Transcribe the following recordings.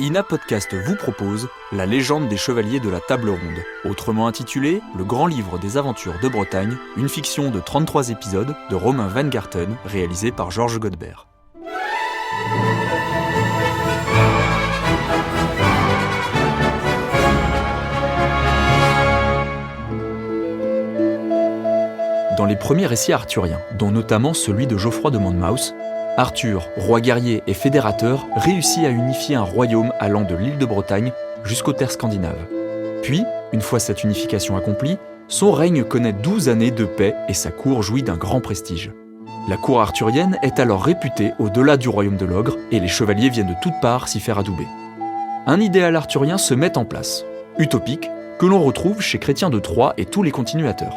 Ina Podcast vous propose La légende des chevaliers de la table ronde, autrement intitulé Le grand livre des aventures de Bretagne, une fiction de 33 épisodes de Romain Weingarten, réalisé par Georges Godebert. Dans les premiers récits arthuriens, dont notamment celui de Geoffroy de Monmouth, Arthur, roi guerrier et fédérateur, réussit à unifier un royaume allant de l'île de Bretagne jusqu'aux terres scandinaves. Puis, une fois cette unification accomplie, son règne connaît 12 années de paix et sa cour jouit d'un grand prestige. La cour arthurienne est alors réputée au-delà du royaume de l'ogre et les chevaliers viennent de toutes parts s'y faire adouber. Un idéal arthurien se met en place, utopique, que l'on retrouve chez Chrétien de Troyes et tous les continuateurs.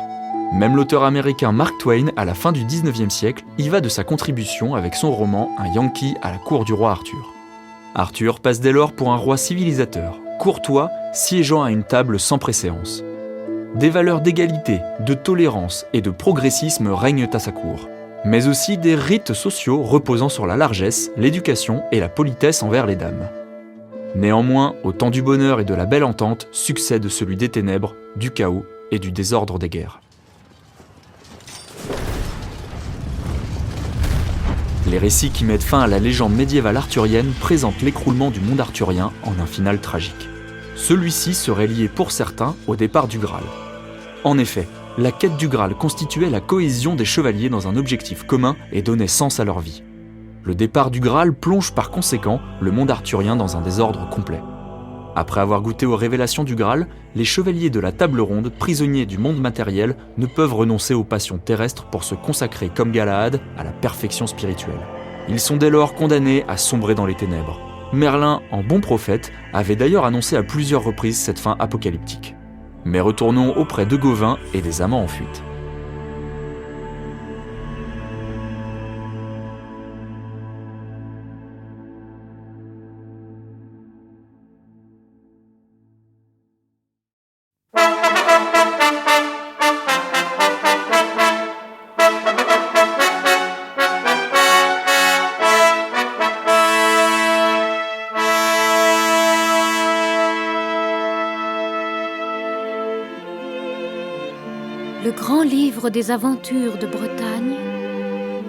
Même l'auteur américain Mark Twain, à la fin du 19e siècle, y va de sa contribution avec son roman Un Yankee à la cour du roi Arthur. Arthur passe dès lors pour un roi civilisateur, courtois, siégeant à une table sans préséance. Des valeurs d'égalité, de tolérance et de progressisme règnent à sa cour, mais aussi des rites sociaux reposant sur la largesse, l'éducation et la politesse envers les dames. Néanmoins, au temps du bonheur et de la belle entente succède celui des ténèbres, du chaos et du désordre des guerres. Les récits qui mettent fin à la légende médiévale arthurienne présentent l'écroulement du monde arthurien en un final tragique. Celui-ci serait lié pour certains au départ du Graal. En effet, la quête du Graal constituait la cohésion des chevaliers dans un objectif commun et donnait sens à leur vie. Le départ du Graal plonge par conséquent le monde arthurien dans un désordre complet. Après avoir goûté aux révélations du Graal, les chevaliers de la table ronde, prisonniers du monde matériel, ne peuvent renoncer aux passions terrestres pour se consacrer comme Galahad à la perfection spirituelle. Ils sont dès lors condamnés à sombrer dans les ténèbres. Merlin, en bon prophète, avait d'ailleurs annoncé à plusieurs reprises cette fin apocalyptique. Mais retournons auprès de Gauvin et des amants en fuite. Le grand livre des aventures de Bretagne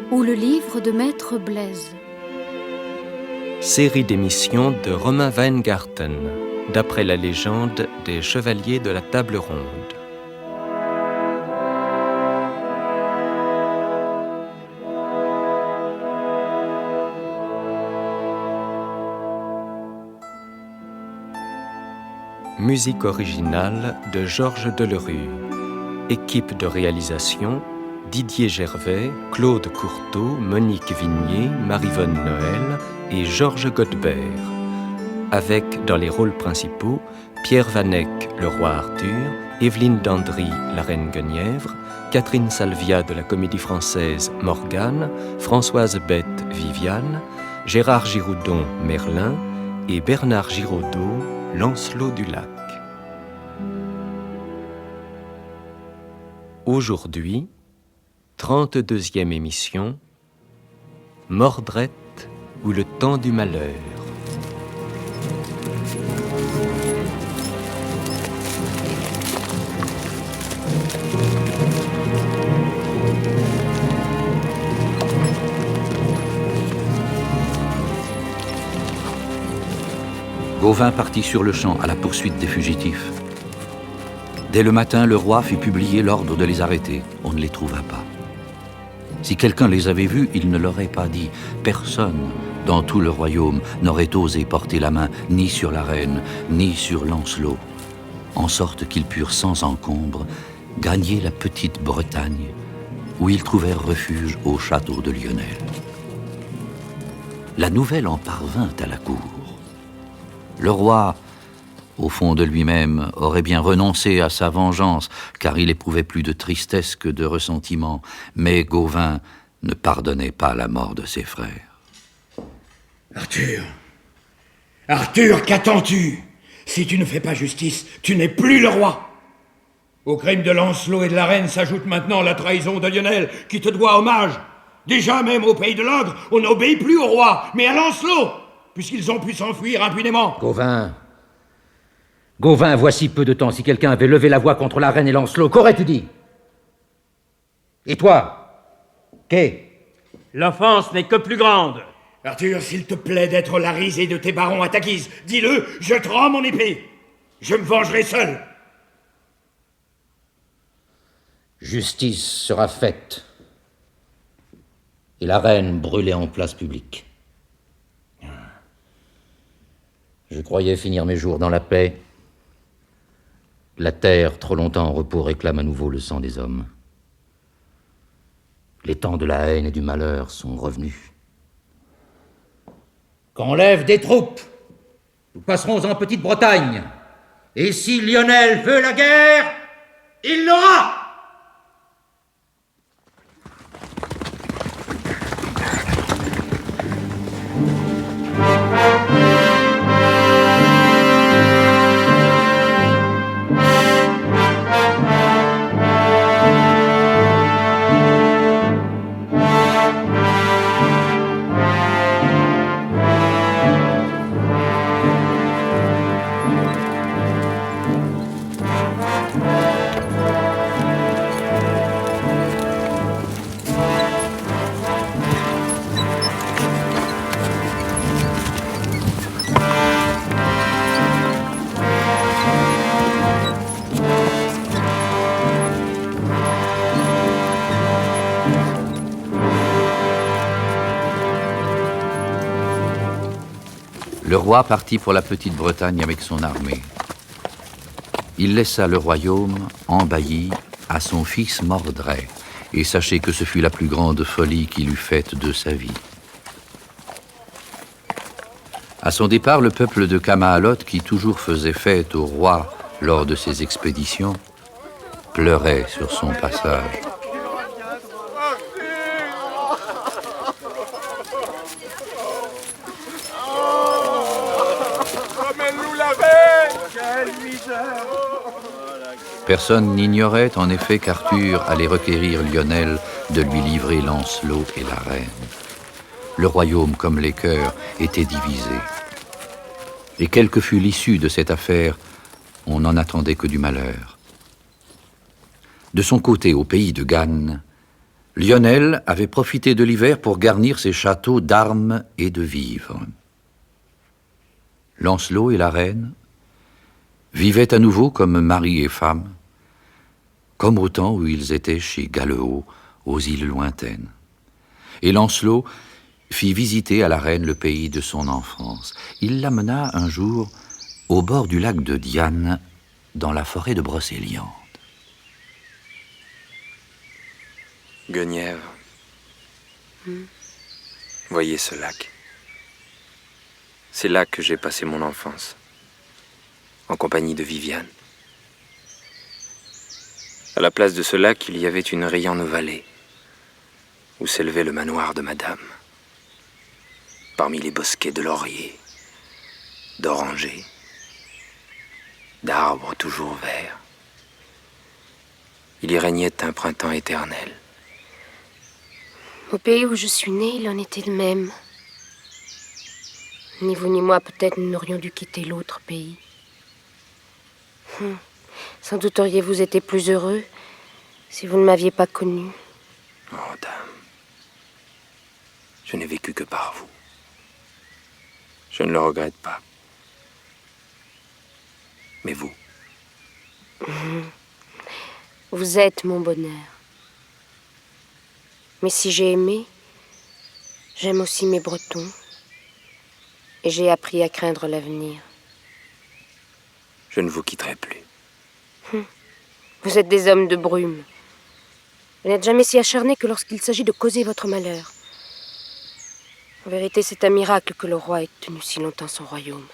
ou le livre de Maître Blaise. Série d'émissions de Romain Weingarten, d'après la légende des chevaliers de la table ronde. Musique originale de Georges Delerue. Équipe de réalisation, Didier Gervais, Claude Courteau, Monique Vignier, Maryvonne Noël et Georges Godebert. Avec, dans les rôles principaux, Pierre Vanek, le roi Arthur, Evelyne Dandry, la reine Guenièvre, Catherine Salvia de la Comédie Française, Morgane, Françoise Bette, Viviane, Gérard Giroudon, Merlin et Bernard Giraudot, Lancelot du Lac. Aujourd'hui, 32e émission, Mordrette ou le temps du malheur. Gauvin partit sur le champ à la poursuite des fugitifs. Dès le matin, le roi fit publier l'ordre de les arrêter. On ne les trouva pas. Si quelqu'un les avait vus, il ne l'aurait pas dit. Personne dans tout le royaume n'aurait osé porter la main ni sur la reine, ni sur Lancelot, en sorte qu'ils purent sans encombre gagner la petite Bretagne, où ils trouvèrent refuge au château de Lionel. La nouvelle en parvint à la cour. Le roi, au fond de lui-même, aurait bien renoncé à sa vengeance, car il éprouvait plus de tristesse que de ressentiment. Mais Gauvin ne pardonnait pas la mort de ses frères. Arthur, qu'attends-tu? Si tu ne fais pas justice, tu n'es plus le roi. Au crime de Lancelot et de la reine s'ajoute maintenant la trahison de Lionel, qui te doit hommage. Déjà même au pays de l'ogre, on n'obéit plus au roi, mais à Lancelot. puisqu'ils ont pu s'enfuir impunément. Gauvin, voici peu de temps, si quelqu'un avait levé la voix contre la reine et Lancelot, qu'aurais-tu dit? Et toi, Kay? L'offense n'est que plus grande. Arthur, s'il te plaît d'être la risée de tes barons à ta guise, dis-le, je te rends mon épée. Je me vengerai seul. Justice sera faite. Et la reine brûlée en place publique. Je croyais finir mes jours dans la paix. La terre, trop longtemps en repos, réclame à nouveau le sang des hommes. Les temps de la haine et du malheur sont revenus. Qu'on lève des troupes. Nous passerons en Petite-Bretagne. Et si Lionel veut la guerre, il l'aura! Le roi partit pour la Petite-Bretagne avec son armée. Il laissa le royaume embailli à son fils Mordred, et sachez que ce fut la plus grande folie qu'il eût faite de sa vie. À son départ, le peuple de Camaalot, qui toujours faisait fête au roi lors de ses expéditions, pleurait sur son passage. Personne n'ignorait en effet qu'Arthur allait requérir Lionel de lui livrer Lancelot et la reine. Le royaume, comme les cœurs, était divisé. Et quelle que fût l'issue de cette affaire, on n'en attendait que du malheur. De son côté, au pays de Gann, Lionel avait profité de l'hiver pour garnir ses châteaux d'armes et de vivres. Lancelot et la reine vivaient à nouveau comme mari et femme, comme au temps où ils étaient chez Galeot, aux îles lointaines. Et Lancelot fit visiter à la reine le pays de son enfance. Il l'amena un jour au bord du lac de Diane, dans la forêt de Brocéliande. Guenièvre, voyez ce lac. C'est là que j'ai passé mon enfance, en compagnie de Viviane. À la place de ce lac, il y avait une riante vallée, où s'élevait le manoir de Madame. Parmi les bosquets de lauriers, d'orangers, d'arbres toujours verts, il y régnait un printemps éternel. Au pays où je suis née, il en était de même. Ni vous ni moi, peut-être, nous n'aurions dû quitter l'autre pays. Sans doute auriez-vous été plus heureux si vous ne m'aviez pas connu. Oh, dame, je n'ai vécu que par vous. Je ne le regrette pas. Mais vous? Vous êtes mon bonheur. Mais si j'ai aimé, j'aime aussi mes Bretons. Et j'ai appris à craindre l'avenir. Je ne vous quitterai plus. Vous êtes des hommes de brume. Vous n'êtes jamais si acharnés que lorsqu'il s'agit de causer votre malheur. En vérité, c'est un miracle que le roi ait tenu si longtemps son royaume.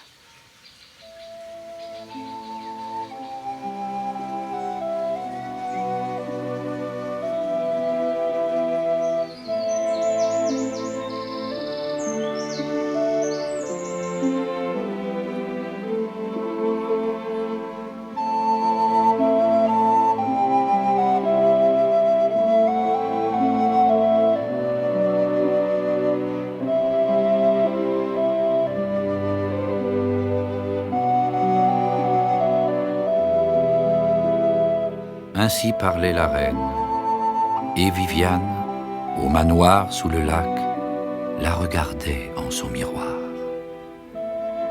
Ainsi parlait la reine. Et Viviane, au manoir sous le lac, la regardait en son miroir.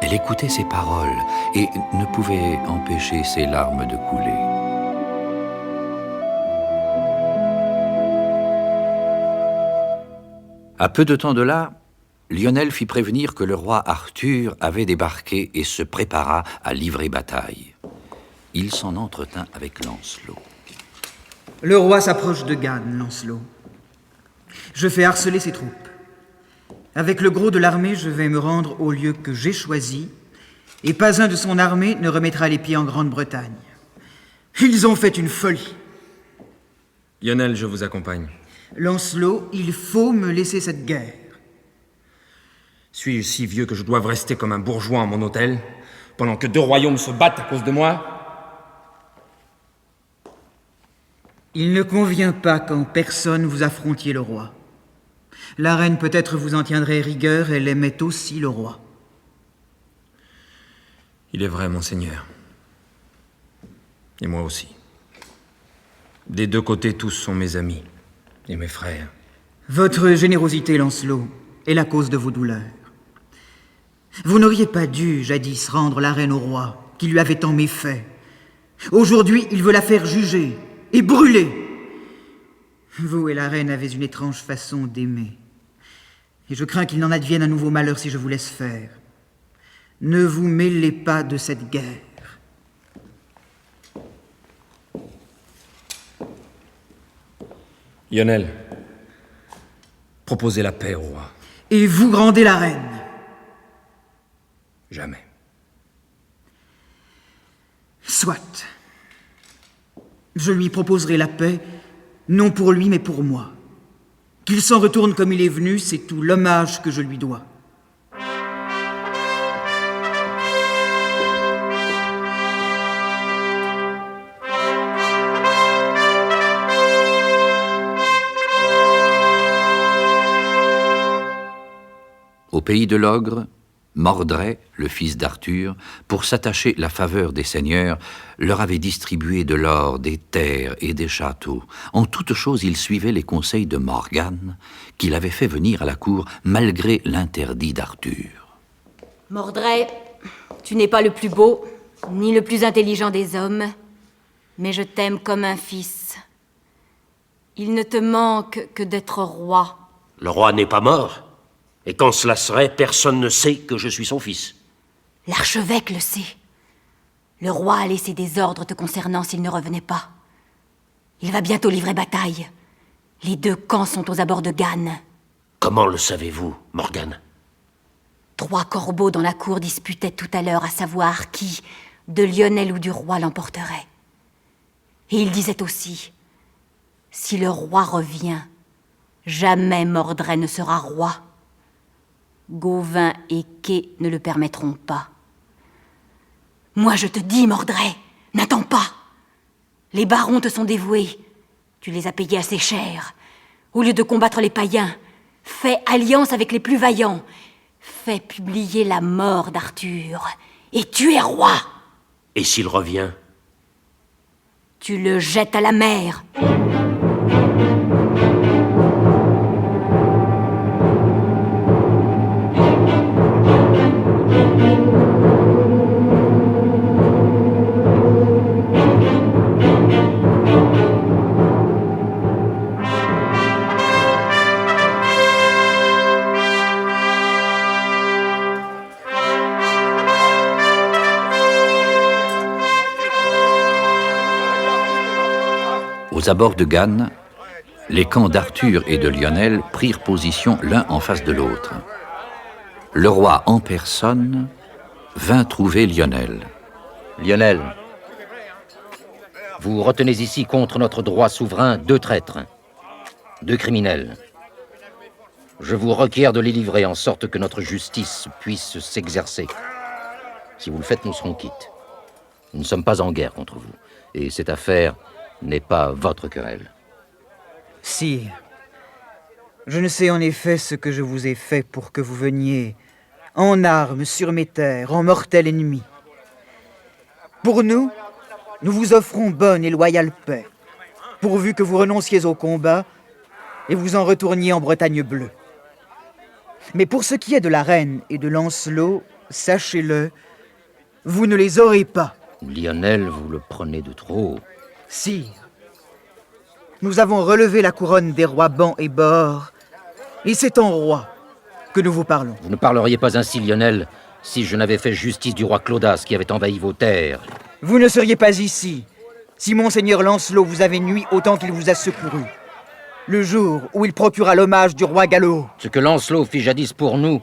Elle écoutait ses paroles et ne pouvait empêcher ses larmes de couler. À peu de temps de là, Lionel fit prévenir que le roi Arthur avait débarqué et se prépara à livrer bataille. Il s'en entretint avec Lancelot. Le roi s'approche de Gannes, Lancelot. Je fais harceler ses troupes. Avec le gros de l'armée, je vais me rendre au lieu que j'ai choisi, et pas un de son armée ne remettra les pieds en Grande-Bretagne. Ils ont fait une folie. Lionel, je vous accompagne. Lancelot, il faut me laisser cette guerre. Suis-je si vieux que je doive rester comme un bourgeois à mon hôtel, pendant que 2 royaumes se battent à cause de moi? Il ne convient pas qu'en personne vous affrontiez le roi. La reine peut-être vous en tiendrait rigueur, elle aimait aussi le roi. Il est vrai, monseigneur. Et moi aussi. Des 2 côtés, tous sont mes amis et mes frères. Votre générosité, Lancelot, est la cause de vos douleurs. Vous n'auriez pas dû, jadis, rendre la reine au roi, qui lui avait tant méfait. Aujourd'hui, il veut la faire juger et brûler. Vous et la reine avez une étrange façon d'aimer. Et je crains qu'il n'en advienne un nouveau malheur si je vous laisse faire. Ne vous mêlez pas de cette guerre. Lionel, proposez la paix au roi. Et vous grandez la reine. Jamais. Soit. Je lui proposerai la paix, non pour lui, mais pour moi. Qu'il s'en retourne comme il est venu, c'est tout l'hommage que je lui dois. Au pays de l'Ogre, Mordred, le fils d'Arthur, pour s'attacher la faveur des seigneurs, leur avait distribué de l'or, des terres et des châteaux. En toutes choses, il suivait les conseils de Morgane, qu'il avait fait venir à la cour malgré l'interdit d'Arthur. Mordred, tu n'es pas le plus beau, ni le plus intelligent des hommes, mais je t'aime comme un fils. Il ne te manque que d'être roi. Le roi n'est pas mort. Et quand cela serait, personne ne sait que je suis son fils. L'archevêque le sait. Le roi a laissé des ordres te concernant s'il ne revenait pas. Il va bientôt livrer bataille. Les 2 camps sont aux abords de Gannes. Comment le savez-vous, Morgane? 3 corbeaux dans la cour disputaient tout à l'heure à savoir qui, de Lionel ou du roi, l'emporterait. Et il disait aussi, si le roi revient, jamais Mordred ne sera roi. Gauvin et Kay ne le permettront pas. Moi je te dis, Mordred, n'attends pas. Les barons te sont dévoués. Tu les as payés assez cher. Au lieu de combattre les païens, fais alliance avec les plus vaillants. Fais publier la mort d'Arthur. Et tu es roi. Et s'il revient? Tu le jettes à la mer. Aux abords de Gannes, les camps d'Arthur et de Lionel prirent position l'un en face de l'autre. Le roi en personne vint trouver Lionel. Lionel, vous retenez ici contre notre droit souverain 2 traîtres, 2 criminels. Je vous requiers de les livrer en sorte que notre justice puisse s'exercer. Si vous le faites, nous serons quittes. Nous ne sommes pas en guerre contre vous, et cette affaire n'est pas votre querelle. Sire, je ne sais en effet ce que je vous ai fait pour que vous veniez en armes sur mes terres, en mortel ennemi. Pour nous, nous vous offrons bonne et loyale paix. pourvu que vous renonciez au combat et vous en retourniez en Bretagne bleue. Mais pour ce qui est de la reine et de Lancelot, sachez-le, vous ne les aurez pas. Lionel, vous le prenez de trop. Sire, nous avons relevé la couronne des rois Ban et Bor, et c'est en roi que nous vous parlons. Vous ne parleriez pas ainsi, Lionel, si je n'avais fait justice du roi Claudas qui avait envahi vos terres. Vous ne seriez pas ici si monseigneur Lancelot vous avait nui autant qu'il vous a secouru. Le jour où il procura l'hommage du roi Gallo. Ce que Lancelot fit jadis pour nous,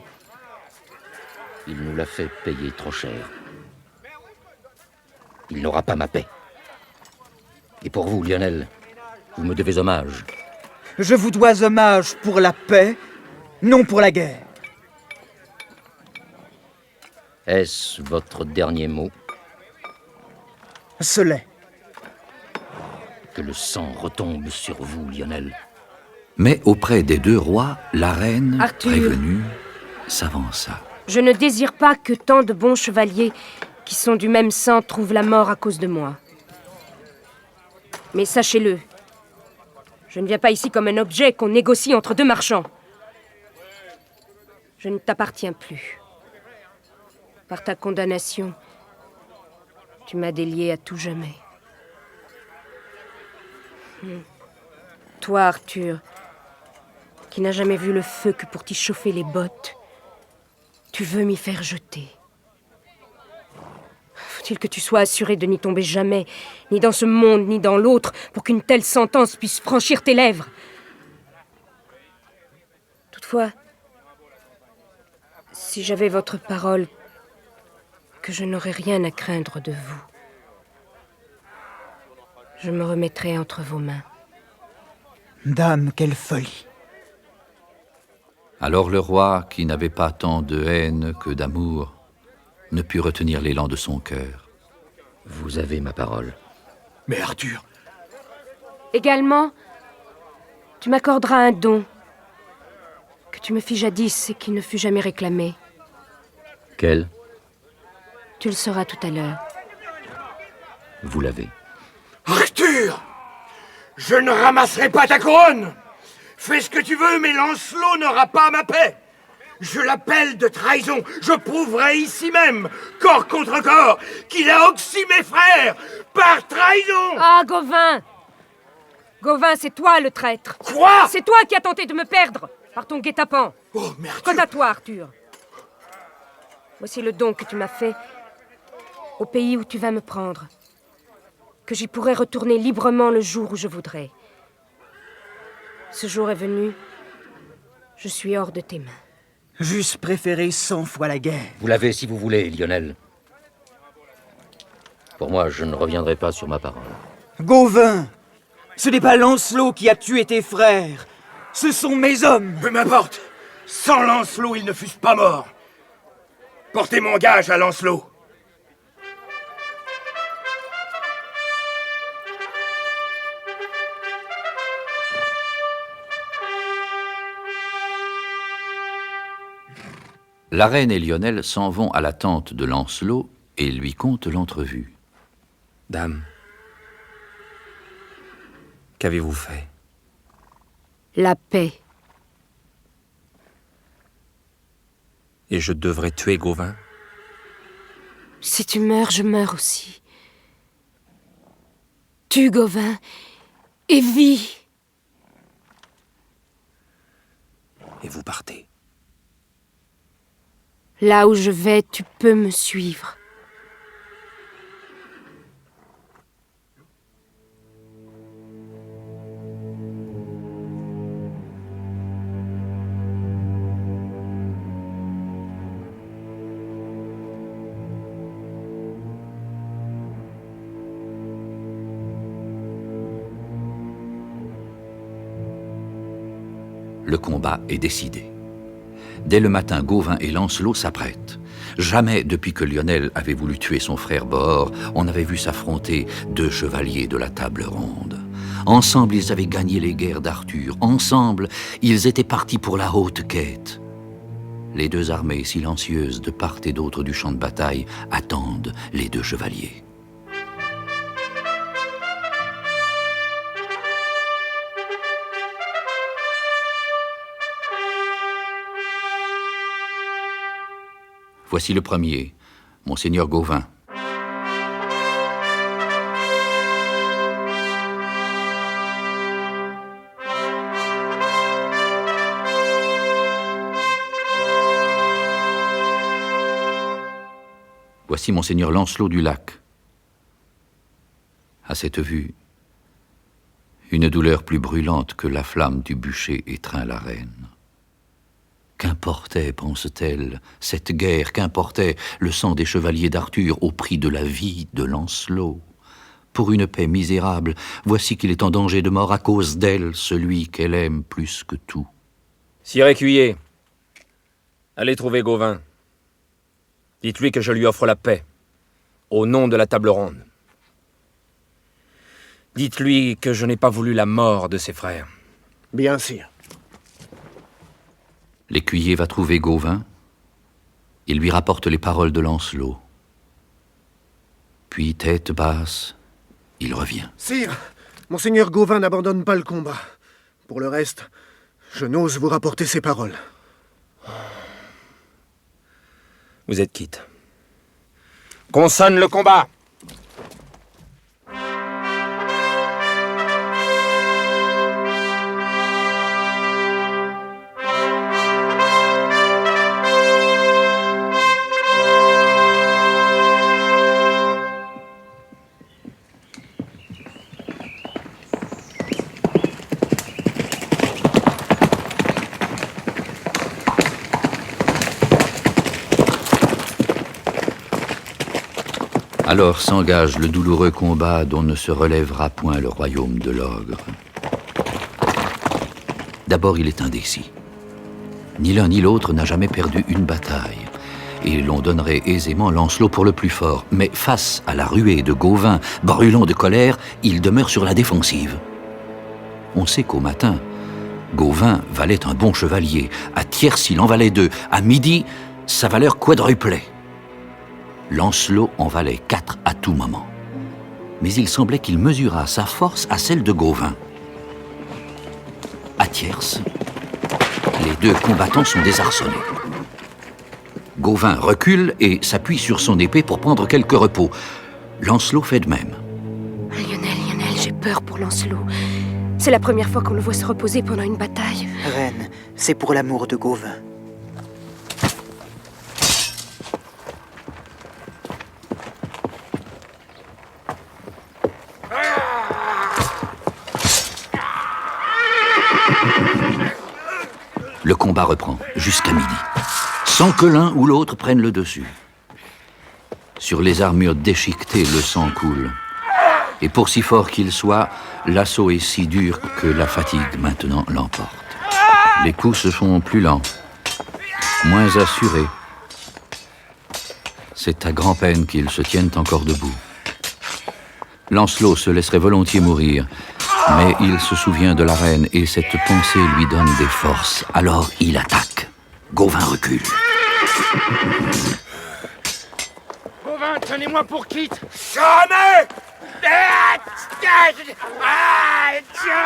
il nous l'a fait payer trop cher. Il n'aura pas ma paix. Et pour vous, Lionel, vous me devez hommage. Je vous dois hommage pour la paix, non pour la guerre. Est-ce votre dernier mot? Ce l'est. Que le sang retombe sur vous, Lionel. Mais auprès des deux rois, la reine, Arthur. prévenue, s'avança. Je ne désire pas que tant de bons chevaliers qui sont du même sang trouvent la mort à cause de moi. Mais sachez-le, je ne viens pas ici comme un objet qu'on négocie entre deux marchands. Je ne t'appartiens plus. Par ta condamnation, tu m'as délié à tout jamais. Toi, Arthur, qui n'as jamais vu le feu que pour t'y chauffer les bottes, tu veux m'y faire jeter. Faut-il que tu sois assuré de n'y tomber jamais, ni dans ce monde, ni dans l'autre, pour qu'une telle sentence puisse franchir tes lèvres? Toutefois, si j'avais votre parole, que je n'aurais rien à craindre de vous, je me remettrais entre vos mains. Dame, quelle folie! Alors le roi, qui n'avait pas tant de haine que d'amour, ne put retenir l'élan de son cœur. Vous avez ma parole. Mais Arthur... Également, tu m'accorderas un don que tu me fis jadis et qui ne fut jamais réclamé. Quel? Tu le sauras tout à l'heure. Vous l'avez. Arthur! Je ne ramasserai pas ta couronne! Fais ce que tu veux, mais Lancelot n'aura pas ma paix! Je l'appelle de trahison! Je prouverai ici même, corps contre corps, qu'il a oxy mes frères par trahison! Ah, Gauvin! Gauvin, c'est toi le traître! Quoi? C'est toi qui as tenté de me perdre par ton guet-apens! Oh, mais Arthur... Quant à toi, Arthur, voici le don que tu m'as fait au pays où tu vas me prendre, que j'y pourrai retourner librement le jour où je voudrais. Ce jour est venu, je suis hors de tes mains. J'eusse préféré 100 fois la guerre. Vous l'avez si vous voulez, Lionel. Pour moi, je ne reviendrai pas sur ma parole. Gauvin! Ce n'est pas Lancelot qui a tué tes frères. Ce sont mes hommes. Peu m'importe. Sans Lancelot, ils ne fussent pas morts. Portez mon gage à Lancelot. La reine et Lionel s'en vont à la tente de Lancelot et lui content l'entrevue. Dame, qu'avez-vous fait? La paix. Et je devrais tuer Gauvin? Si tu meurs, je meurs aussi. Tue Gauvin et vis. Et vous partez. Là où je vais, tu peux me suivre. Le combat est décidé. Dès le matin, Gauvin et Lancelot s'apprêtent. Jamais, depuis que Lionel avait voulu tuer son frère Bor, on n'avait vu s'affronter deux chevaliers de la table ronde. Ensemble, ils avaient gagné les guerres d'Arthur. Ensemble, ils étaient partis pour la haute quête. Les deux armées silencieuses de part et d'autre du champ de bataille attendent les deux chevaliers. Voici le premier, Monseigneur Gauvin. Voici Monseigneur Lancelot du Lac. À cette vue, une douleur plus brûlante que la flamme du bûcher étreint la reine. Qu'importait, pense-t-elle, cette guerre, qu'importait le sang des chevaliers d'Arthur au prix de la vie de Lancelot? Pour une paix misérable, voici qu'il est en danger de mort à cause d'elle, celui qu'elle aime plus que tout. Sire Écuyer, allez trouver Gauvin. Dites-lui que je lui offre la paix, au nom de la table ronde. Dites-lui que je n'ai pas voulu la mort de ses frères. Bien, sire. L'écuyer va trouver Gauvin. Il lui rapporte les paroles de Lancelot. Puis, tête basse, il revient. Sire, Monseigneur Gauvin n'abandonne pas le combat. Pour le reste, je n'ose vous rapporter ces paroles. Vous êtes quitte. Qu'on sonne le combat! Alors s'engage le douloureux combat dont ne se relèvera point le royaume de l'ogre. D'abord, il est indécis. Ni l'un ni l'autre n'a jamais perdu une bataille. Et l'on donnerait aisément Lancelot pour le plus fort. Mais face à la ruée de Gauvin, brûlant de colère, il demeure sur la défensive. On sait qu'au matin, Gauvin valait un bon chevalier. À tierce, il en valait 2. À midi, sa valeur quadruplait. Lancelot en valait 4 à tout moment. Mais il semblait qu'il mesurât sa force à celle de Gauvin. À tierce, les 2 combattants sont désarçonnés. Gauvin recule et s'appuie sur son épée pour prendre quelque repos. Lancelot fait de même. Lionel, j'ai peur pour Lancelot. C'est la première fois qu'on le voit se reposer pendant une bataille. Reine, c'est pour l'amour de Gauvin. Le combat reprend jusqu'à midi, sans que l'un ou l'autre prenne le dessus. Sur les armures déchiquetées, le sang coule. Et pour si fort qu'il soit, l'assaut est si dur que la fatigue maintenant l'emporte. Les coups se font plus lents, moins assurés. C'est à grand-peine qu'ils se tiennent encore debout. Lancelot se laisserait volontiers mourir, mais il se souvient de la reine et cette pensée lui donne des forces. Alors il attaque. Gauvin recule. Gauvin, tenez-moi pour quitte. Jamais!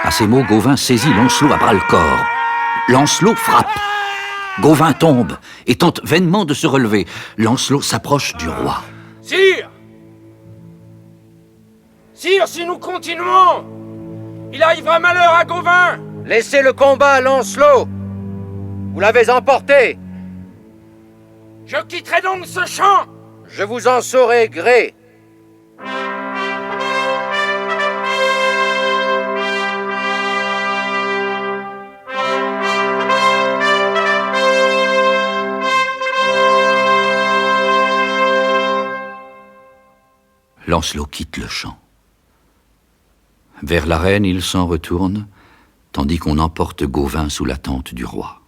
À ces mots, Gauvin saisit Lancelot à bras-le-corps. Lancelot frappe. Gauvin tombe et tente vainement de se relever. Lancelot s'approche du roi. Sire! Sire, si nous continuons, il arrivera malheur à Gauvin! Laissez le combat à Lancelot. Vous l'avez emporté. Je quitterai donc ce champ! Je vous en saurai gré. Lancelot quitte le champ. Vers l'arène, il s'en retourne, tandis qu'on emporte Gauvin sous la tente du roi.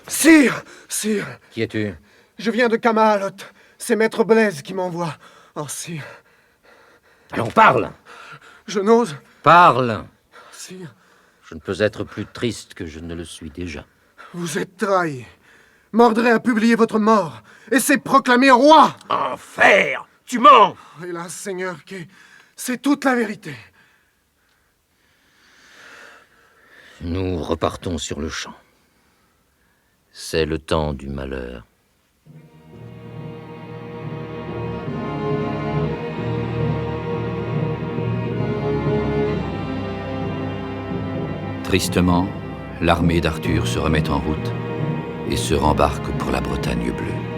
Sire! Sire! Qui es-tu? Je viens de Camalot. C'est Maître Blaise qui m'envoie. Oh, sire. Allons, parle. Je n'ose. Parle. Sire, Je ne peux être plus triste que je ne le suis déjà. vous êtes trahi. Mordred a publié votre mort et s'est proclamé roi. Enfer! Tu mens! Hélas, Seigneur, c'est toute la vérité. Nous repartons sur le champ. C'est le temps du malheur. Tristement, l'armée d'Arthur se remet en route et se rembarque pour la Bretagne bleue.